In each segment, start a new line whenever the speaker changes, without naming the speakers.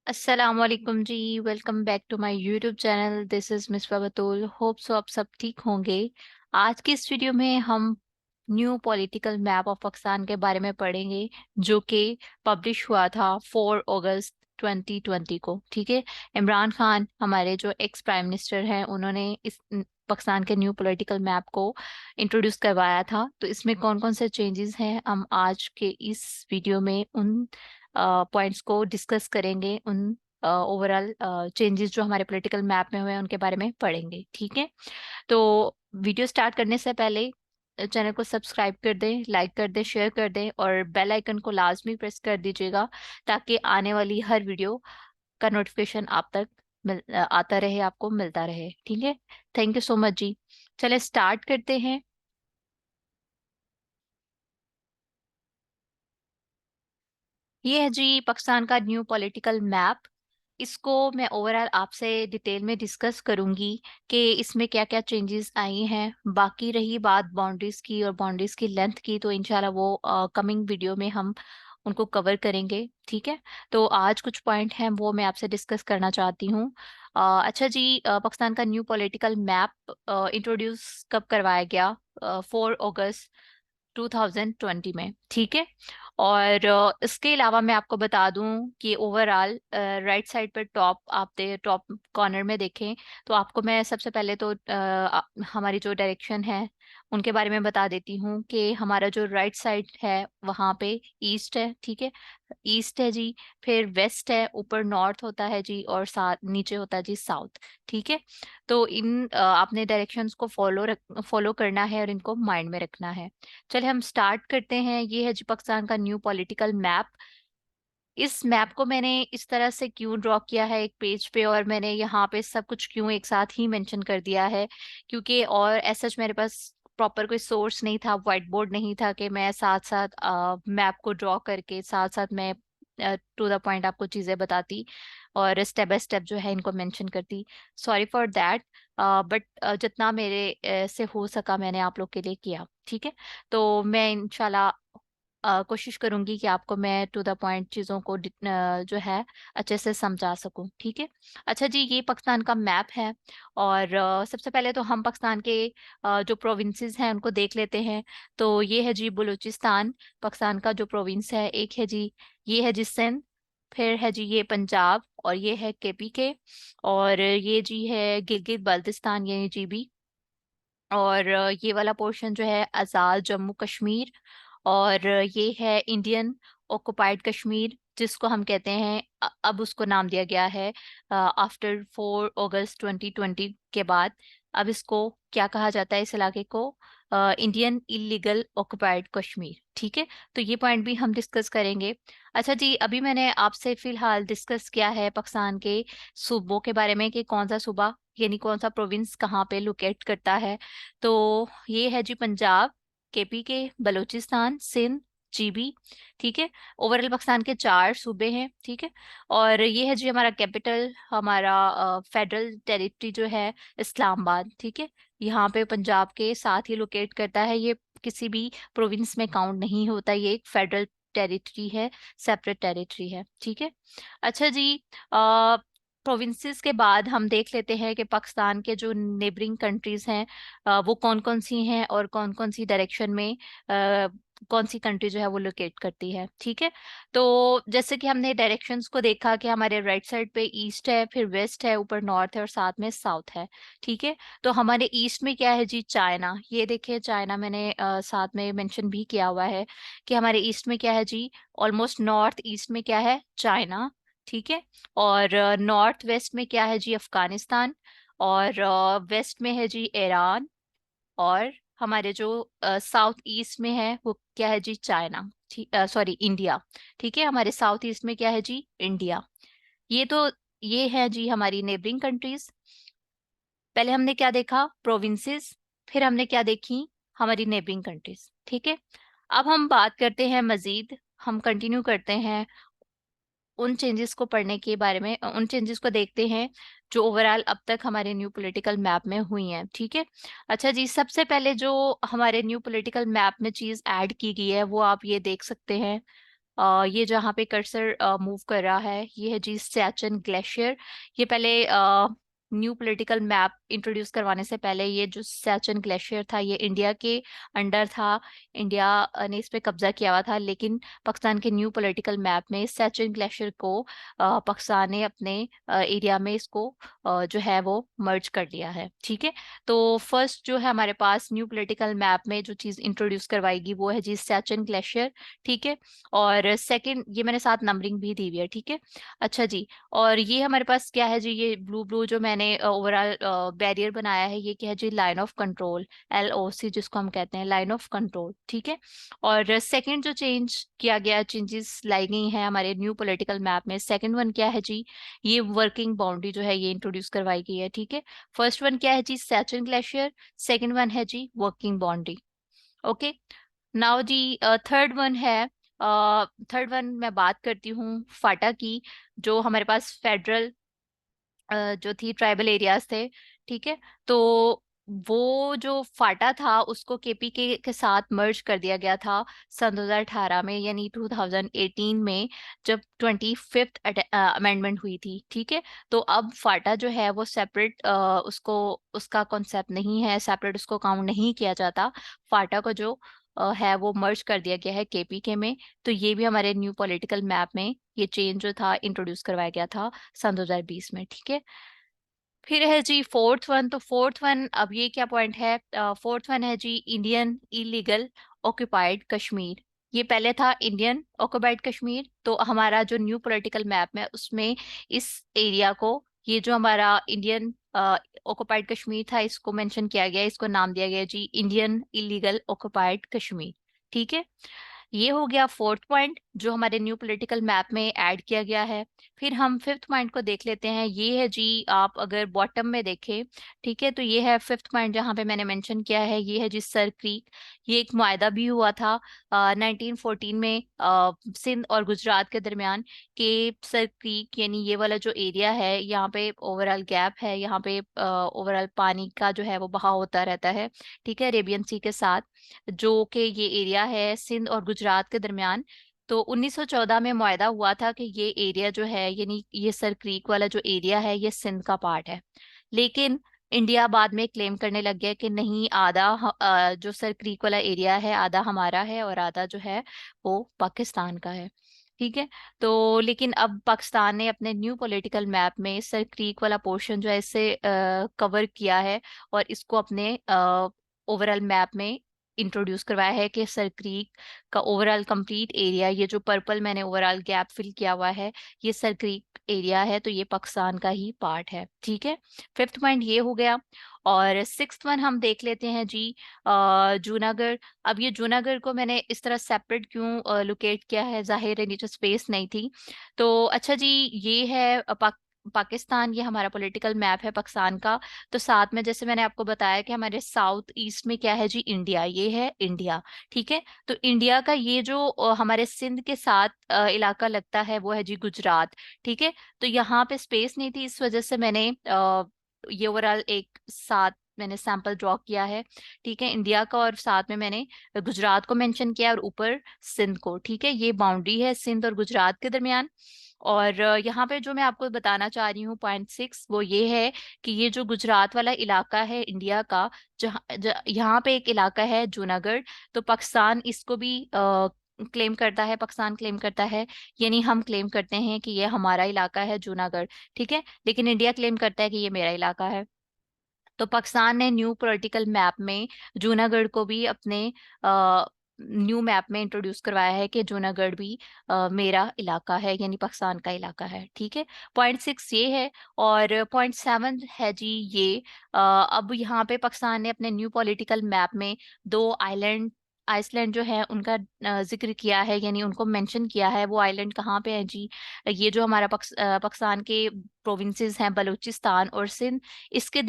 अस्सलाम वालेकुम जी। Welcome back to my YouTube channel. This is miss Batool. Hope so आप सब ठीक होंगे। आज की इस वीडियो में हम new political map of Pakistan के बारे में पढ़ेंगे, जो कि पब्लिश हुआ था 4 अगस्त 2020 को। ठीक है। इमरान खान हमारे जो एक्स प्राइम मिनिस्टर हैं, उन्होंने इस पाकिस्तान के न्यू पॉलिटिकल मैप को इंट्रोड्यूस करवाया था। तो इसमें कौन कौन से चेंजेस हैं, हम आज के इस वीडियो में उन पॉइंट्स को डिस्कस करेंगे। उन ओवरऑल चेंजेस जो हमारे पॉलिटिकल मैप में हुए हैं उनके बारे में पढ़ेंगे। ठीक है। तो वीडियो स्टार्ट करने से पहले चैनल को सब्सक्राइब कर दें, लाइक कर दें, शेयर कर दें और बेल आइकन को लाजमी प्रेस कर दीजिएगा, ताकि आने वाली हर वीडियो का नोटिफिकेशन आप तक आता रहे, आपको मिलता रहे। ठीक है। थैंक यू सो मच जी। चले स्टार्ट करते हैं। ये है जी पाकिस्तान का न्यू पॉलिटिकल मैप। इसको मैं ओवरऑल आपसे डिटेल में डिस्कस करूंगी कि इसमें क्या क्या चेंजेस आई हैं। बाकी रही बात बाउंड्रीज की और बाउंड्रीज की लेंथ की, तो इंशाल्लाह वो कमिंग वीडियो में हम उनको कवर करेंगे। ठीक है। तो आज कुछ पॉइंट हैं वो मैं आपसे डिस्कस करना चाहती हूँ। अच्छा जी, पाकिस्तान का न्यू पॉलिटिकल मैप इंट्रोड्यूस कब करवाया गया? 4 अगस्त 2020 में। ठीक है। और इसके अलावा मैं आपको बता दूं कि ओवरऑल राइट साइड पर टॉप कॉर्नर में देखें तो आपको मैं सबसे पहले तो हमारी जो डायरेक्शन है उनके बारे में बता देती हूँ कि हमारा जो राइट साइड है वहाँ पे ईस्ट है। ठीक है। ईस्ट है जी। फिर वेस्ट है, ऊपर नॉर्थ होता है जी, और साथ नीचे होता है जी साउथ। ठीक है। तो इन आपने डायरेक्शंस को फॉलो करना है और इनको माइंड में रखना है। चलिए हम स्टार्ट करते हैं। ये है जी पाकिस्तान का न्यू पॉलिटिकल मैप। इस मैप को मैंने इस तरह से क्यों ड्रॉ किया है एक पेज पे, और मैंने यहाँ पे सब कुछ क्यों एक साथ ही मेंशन कर दिया है, क्योंकि और ऐसा मेरे पास प्रॉपर कोई सोर्स नहीं था, व्हाइट बोर्ड नहीं था कि मैं साथ साथ मैप को ड्रॉ करके साथ साथ मैं टू द पॉइंट आपको चीज़ें बताती और स्टेप बाय स्टेप जो है इनको मेंशन करती। Sorry for that. बट जितना मेरे से हो सका मैंने आप लोग के लिए किया। ठीक है। तो मैं इंशाल्लाह कोशिश करूंगी कि आपको मैं टू द पॉइंट चीज़ों को जो है अच्छे से समझा सकूं। ठीक है। अच्छा जी, ये पाकिस्तान का मैप है। और सबसे पहले तो हम पाकिस्तान के जो प्रोविंसेस हैं उनको देख लेते हैं। तो ये है जी बलूचिस्तान, पाकिस्तान का जो प्रोविंस है। एक है जी, ये है जी सिंध। फिर है जी ये पंजाब, और ये है केपी के। और ये जी है गिलगित बाल्टिस्तान, ये जी भी। और ये वाला पोर्शन जो है आज़ाद जम्मू कश्मीर। और ये है इंडियन ऑक्युपाइड कश्मीर, जिसको हम कहते हैं अब उसको नाम दिया गया है आफ्टर 4 अगस्त 2020 के बाद। अब इसको क्या कहा जाता है, इस इलाके को? Indian illegal occupied Kashmir. ठीक है। तो ये पॉइंट भी हम डिस्कस करेंगे। अच्छा जी, अभी मैंने आपसे फिलहाल डिस्कस किया है पाकिस्तान के सूबों के बारे में कि कौन सा सूबा यानी कौन सा प्रोविंस कहाँ पे लोकेट करता है। तो ये है जी पंजाब, केपी के, बलूचिस्तान, सिंध, जीबी। ठीक है। ओवरऑल पाकिस्तान के 4 सूबे हैं। ठीक है। और ये है जी हमारा कैपिटल, हमारा फेडरल टेरिटरी जो है इस्लामाबाद। ठीक है। यहाँ पे पंजाब के साथ ही लोकेट करता है। ये किसी भी प्रोविंस में काउंट नहीं होता, ये एक फेडरल टेरिटरी है, सेपरेट टेरिटरी है। ठीक है। अच्छा जी, प्रोविंसेस के बाद हम देख लेते हैं कि पाकिस्तान के जो नेबरिंग कंट्रीज हैं वो कौन कौन सी हैं और कौन कौन सी डायरेक्शन में कौन सी कंट्री जो है वो लोकेट करती है। ठीक है। तो जैसे कि हमने डायरेक्शंस को देखा कि हमारे राइट साइड पे ईस्ट है, फिर वेस्ट है, ऊपर नॉर्थ है और साथ में साउथ है। ठीक है। तो हमारे ईस्ट में क्या है जी? चाइना। ये देखिए चाइना मैंने साथ में मेंशन भी किया हुआ है कि हमारे ईस्ट में क्या है जी? ऑलमोस्ट नॉर्थ ईस्ट में क्या है? चाइना। ठीक है। और नॉर्थ वेस्ट में क्या है जी? अफगानिस्तान। और वेस्ट में है जी ईरान। और हमारे जो साउथ ईस्ट में है वो क्या है जी? चाइना। ठीक, सॉरी, इंडिया। ठीक है। हमारे साउथ ईस्ट में क्या है जी? इंडिया। ये तो ये है जी हमारी नेबरिंग कंट्रीज। पहले हमने क्या देखा? प्रोविंसेस। फिर हमने क्या देखी? हमारी नेबरिंग कंट्रीज। ठीक है। अब हम बात करते हैं मजीद, हम कंटिन्यू करते हैं उन चेंजेस को पढ़ने के बारे में, उन चेंजेस को देखते हैं जो ओवरऑल अब तक हमारे न्यू पॉलिटिकल मैप में हुई हैं। ठीक है। अच्छा जी, सबसे पहले जो हमारे न्यू पॉलिटिकल मैप में चीज ऐड की गई है वो आप ये देख सकते हैं। ये जहाँ पे कर्सर मूव कर रहा है ये है जी सियाचिन ग्लेशियर। ये पहले न्यू पॉलिटिकल मैप इंट्रोड्यूस करवाने से पहले ये जो सियाचिन ग्लेशियर था ये इंडिया के अंडर था। इंडिया ने इस पे कब्जा किया हुआ था, लेकिन पाकिस्तान के न्यू पॉलिटिकल मैप में सियाचिन ग्लेशियर को पाकिस्तान ने अपने एरिया में इसको जो है वो मर्ज कर लिया है। ठीक है, तो फर्स्ट जो है हमारे पास न्यू पॉलिटिकल मैप में जो चीज इंट्रोड्यूस करवाएगी वो है जी सियाचिन ग्लेशियर। ठीक है, और सेकंड ये मैंने साथ नंबरिंग भी दी हुई है। ठीक है, अच्छा जी, और ये हमारे पास क्या है जी, ये ब्लू ब्लू जो मैंने ओवरऑल बैरियर बनाया है ये क्या है जी, लाइन ऑफ कंट्रोल, LOC जिसको हम कहते हैं, लाइन ऑफ कंट्रोल। ठीक है, और सेकंड जो चेंज किया गया, चेंजेस लाई गई हैं हमारे न्यू पॉलिटिकल मैप में, सेकंड वन क्या है जी, ये वर्किंग बाउंड्री जो है ये इंट्रोड्यूस करवाई गई है। ठीक है, फर्स्ट वन क्या है जी, सैचुरन ग्लेशियर, सेकंड वन है जी वर्किंग बाउंड्री। ओके, नाउ जी थर्ड वन है, थर्ड वन मैं बात करती हूँ फाटा की, जो हमारे पास फेडरल जो थी ट्राइबल एरियाज थे। ठीक है, तो वो जो फाटा था उसको KPK के साथ मर्ज कर दिया गया था सन 2018 में, यानी 2018 में, जब 25th अमेंडमेंट हुई थी। ठीक है, तो अब फाटा जो है वो सेपरेट, उसको उसका कॉन्सेप्ट नहीं है, सेपरेट उसको काउंट नहीं किया जाता। फाटा को जो है वो मर्ज कर दिया गया है KPK में। तो ये भी हमारे न्यू पॉलिटिकल मैप में ये चेंज जो था इंट्रोड्यूस करवाया गया था सन 2020 में। ठीक है, फिर है जी फोर्थ वन, तो फोर्थ वन अब ये क्या पॉइंट है, फोर्थ वन है जी इंडियन इलीगल ऑक्युपाइड कश्मीर। ये पहले था इंडियन ऑक्युपाइड कश्मीर, तो हमारा जो न्यू पॉलिटिकल मैप है उसमें इस एरिया को, ये जो हमारा इंडियन ऑक्युपाइड कश्मीर था इसको मेंशन किया गया, इसको नाम दिया गया जी इंडियन इलीगल ऑक्युपाइड कश्मीर। ठीक है, ये हो गया फोर्थ पॉइंट जो हमारे न्यू पॉलिटिकल मैप में ऐड किया गया है। फिर हम फिफ्थ पॉइंट को देख लेते हैं, ये है जी, आप अगर बॉटम में देखें, ठीक है, तो ये है फिफ्थ पॉइंट जहाँ पे मैंने मेंशन किया है, ये है जी सर क्रीक। ये एक मुआहदा भी हुआ था 1914 में सिंध और गुजरात के दरमियान, के सर क्रीक यानी ये वाला जो एरिया है यहाँ पे ओवरऑल गैप है, यहाँ पे ओवरऑल पानी का जो है वो बहाव होता रहता है। ठीक है, अरेबियन सी के साथ, जो कि ये एरिया है सिंध और गुजरात के दरमियान। तो 1914 में मुआहदा हुआ था कि ये एरिया जो है, यानी ये सर क्रीक वाला जो एरिया है ये सिंध का पार्ट है। लेकिन इंडिया बाद में क्लेम करने लग गया कि नहीं, आधा जो सर क्रीक वाला एरिया है आधा हमारा है और आधा जो है वो पाकिस्तान का है। ठीक है, तो लेकिन अब पाकिस्तान ने अपने न्यू पॉलिटिकल मैप में सर क्रीक वाला पोर्शन जो है इसे कवर किया है और इसको अपने ओवरऑल मैप में इंट्रोड्यूस करवाया है कि सर क्रीक का ओवरऑल कंप्लीट एरिया, ये जो पर्पल मैंने ओवरऑल गैप फिल किया हुआ है, ये सर क्रीक एरिया है, तो ये पाकिस्तान का ही पार्ट है। ठीक है, फिफ्थ पॉइंट ये हो गया। और सिक्स्थ वन हम देख लेते हैं जी, जूनागढ़। अब ये जूनागढ़ को मैंने इस तरह सेपरेट क्यों लोकेट किया है, जाहिर है नीचे स्पेस नहीं थी। तो अच्छा जी, ये है पाकिस्तान, ये हमारा पॉलिटिकल मैप है पाकिस्तान का। तो साथ में जैसे मैंने आपको बताया कि हमारे साउथ ईस्ट में क्या है जी, इंडिया, ये है इंडिया। ठीक है, तो इंडिया का ये जो हमारे सिंध के साथ इलाका लगता है वो है जी गुजरात। ठीक है, तो यहाँ पे स्पेस नहीं थी, इस वजह से मैंने ये ओवरऑल एक साथ मैंने सैंपल ड्रॉ किया है। ठीक है, इंडिया का और साथ में मैंने गुजरात को मेंशन किया और ऊपर सिंध को। ठीक है, ये बाउंड्री है सिंध और गुजरात के दरमियान। और यहाँ पे जो मैं आपको बताना चाह रही हूँ पॉइंट 6, वो ये है कि ये जो गुजरात वाला इलाका है इंडिया का, यहाँ पे एक इलाका है जूनागढ़, तो पाकिस्तान इसको भी क्लेम करता है, पाकिस्तान क्लेम करता है, यानी हम क्लेम करते हैं कि ये हमारा इलाका है जूनागढ़। ठीक है, लेकिन इंडिया क्लेम करता है कि ये मेरा इलाका है। तो पाकिस्तान ने न्यू पॉलिटिकल मैप में जूनागढ़ को भी अपने न्यू मैप में इंट्रोड्यूस करवाया है कि जूनागढ़ भी मेरा इलाका है, यानी पाकिस्तान का इलाका है। ठीक है, पॉइंट 6 ये है। और पॉइंट 7 है जी ये, अब यहाँ पे पाकिस्तान ने अपने न्यू पॉलिटिकल मैप में दो आइलैंड, आइसलैंड जो है उनका जिक्र किया है, यानी उनको मेंशन किया है। वो आइलैंड कहाँ पे है जी, ये जो हमारा पाकिस्तान के प्रोविंसेस हैं बलूचिस्तान और सिंध, इसके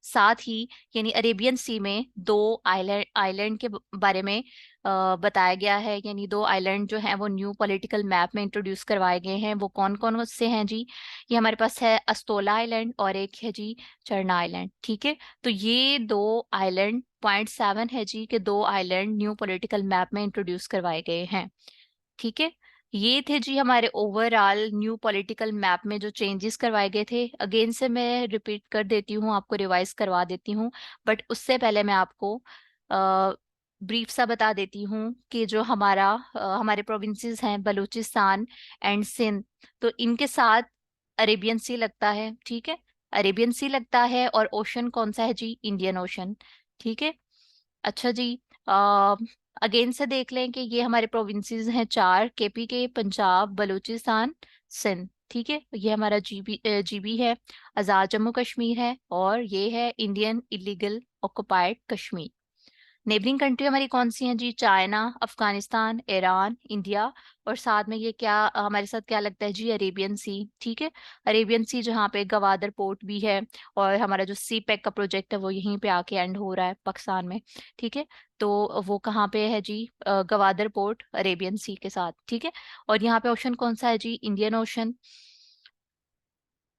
साथ ही यानी अरेबियन सी में दो आइलैंड आइलैंड के बारे में बताया गया है, यानी दो आइलैंड जो हैं वो न्यू पॉलिटिकल मैप में इंट्रोड्यूस करवाए गए हैं। वो कौन कौन से हैं जी, ये हमारे पास है अस्तोला आइलैंड और एक है जी चरना आइलैंड। ठीक है, तो ये दो आइलैंड, पॉइंट 7 है जी, के दो आइलैंड न्यू पॉलिटिकल मैप में इंट्रोड्यूस करवाए गए हैं। ठीक है, ये थे जी हमारे ओवरऑल न्यू पॉलिटिकल मैप में जो चेंजेस करवाए गए थे। अगेन से मैं रिपीट कर देती हूँ, आपको रिवाइज करवा देती हूँ, बट उससे पहले मैं आपको ब्रीफ सा बता देती हूँ कि जो हमारे प्रोविंसेस हैं बलूचिस्तान एंड सिंध, तो इनके साथ अरेबियन सी लगता है, ठीक है। अरेबियन सी लगता है, और ओशन कौन सा है जी? इंडियन ओशन, ठीक है। अच्छा जी, अगेन से देख लें कि ये हमारे प्रोविंसेस हैं चार: केपी के, पंजाब, बलूचिस्तान, सिंध, ठीक है। ये हमारा जीबी है, आज़ाद जम्मू कश्मीर है, और ये है Indian illegal occupied Kashmir. Neighbouring country हमारी कौन सी हैं जी? चाइना, अफगानिस्तान, ईरान, इंडिया, और साथ में ये क्या हमारे साथ क्या लगता है जी? अरेबियन सी, ठीक है। अरेबियन सी जहाँ पे गवादर पोर्ट भी है, और हमारा जो सी पैक का प्रोजेक्ट है वो यहीं पे आके एंड हो रहा है पाकिस्तान में, ठीक है। तो वो कहाँ पे है जी? गवादर पोर्ट अरेबियन सी के साथ, ठीक है। और यहाँ पे ओशन कौन सा है जी? Indian ocean.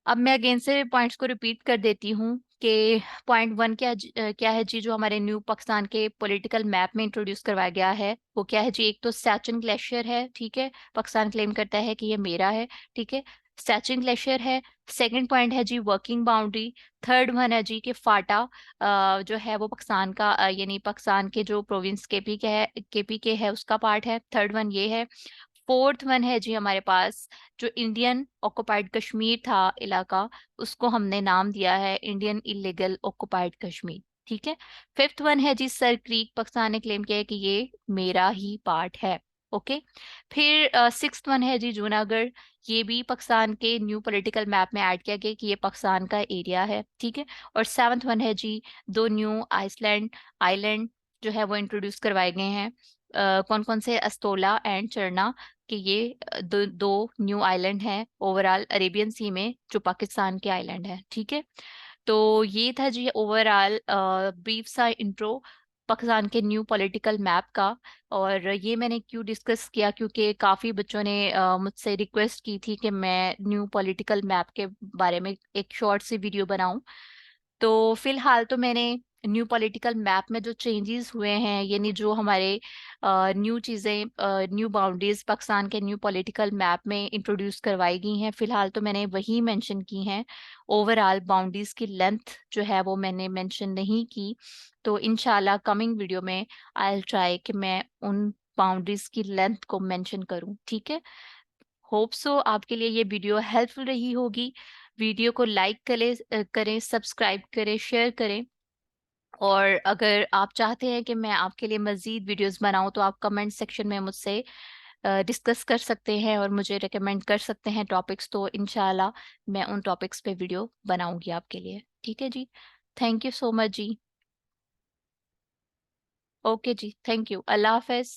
अब मैं अगेन से पॉइंट्स को रिपीट कर देती हूँ कि पॉइंट वन क्या है जी? जो हमारे न्यू पाकिस्तान के पॉलिटिकल मैप में इंट्रोड्यूस करवाया गया है वो क्या है जी? एक तो सैचिन ग्लेशियर है, ठीक है। पाकिस्तान क्लेम करता है कि ये मेरा है, ठीक है। सैचिन ग्लेशियर है। सेकंड पॉइंट है जी वर्किंग बाउंड्री। थर्ड वन है जी कि फाटा जो है वो पाकिस्तान का यानी पाकिस्तान के जो प्रोविंस केपी के है उसका पार्ट है। थर्ड वन ये है। फोर्थ वन है जी हमारे पास जो इंडियन ऑक्युपाइड कश्मीर था इलाका, उसको हमने नाम दिया है इंडियन इलीगल ऑक्युपाइड कश्मीर, ठीक है। फिफ्थ वन है जी सर क्रीक, पाकिस्तान ने क्लेम किया है कि ये मेरा ही पार्ट है, ओके। फिर सिक्स्थ वन है जी जूनागढ़। ये भी पाकिस्तान के न्यू पॉलिटिकल मैप में ऐड किया गया कि ये पाकिस्तान का एरिया है, ठीक है। और सेवंथ वन है जी दो न्यू आइसलैंड आइलैंड जो है वो इंट्रोड्यूस करवाए गए हैं। कौन कौन से? अस्तोला एंड चरना, कि ये दो न्यू आइलैंड हैं ओवरऑल अरेबियन सी में जो पाकिस्तान के आइलैंड है, ठीक है। तो ये था जी ओवरऑल ब्रीफ सा इंट्रो पाकिस्तान के न्यू पॉलिटिकल मैप का। और ये मैंने क्यों डिस्कस किया? क्योंकि काफ़ी बच्चों ने मुझसे रिक्वेस्ट की थी कि मैं न्यू पॉलिटिकल मैप के बारे में एक शॉर्ट सी वीडियो बनाऊं। तो फिलहाल तो मैंने न्यू पॉलिटिकल मैप में जो चेंजेस हुए हैं, यानी जो हमारे न्यू चीज़ें, न्यू बाउंड्रीज पाकिस्तान के न्यू पॉलिटिकल मैप में इंट्रोड्यूस करवाई गई हैं, फिलहाल तो मैंने वही मेंशन की हैं। ओवरऑल बाउंड्रीज की लेंथ जो है वो मैंने मेंशन नहीं की। तो इंशाल्लाह कमिंग वीडियो में आई विल ट्राई कि मैं उन बाउंड्रीज की लेंथ को मेंशन करूं, ठीक है। होप सो आपके लिए ये वीडियो हेल्पफुल रही होगी। वीडियो को लाइक करें, सब्सक्राइब करें, शेयर करें। और अगर आप चाहते हैं कि मैं आपके लिए मज़ीद वीडियोस बनाऊं तो आप कमेंट सेक्शन में मुझसे डिस्कस कर सकते हैं और मुझे रिकमेंड कर सकते हैं टॉपिक्स, तो इंशाल्लाह मैं उन टॉपिक्स पे वीडियो बनाऊंगी आपके लिए, ठीक है जी। थैंक यू सो मच जी। ओके जी, थैंक यू, अल्लाह हाफिज।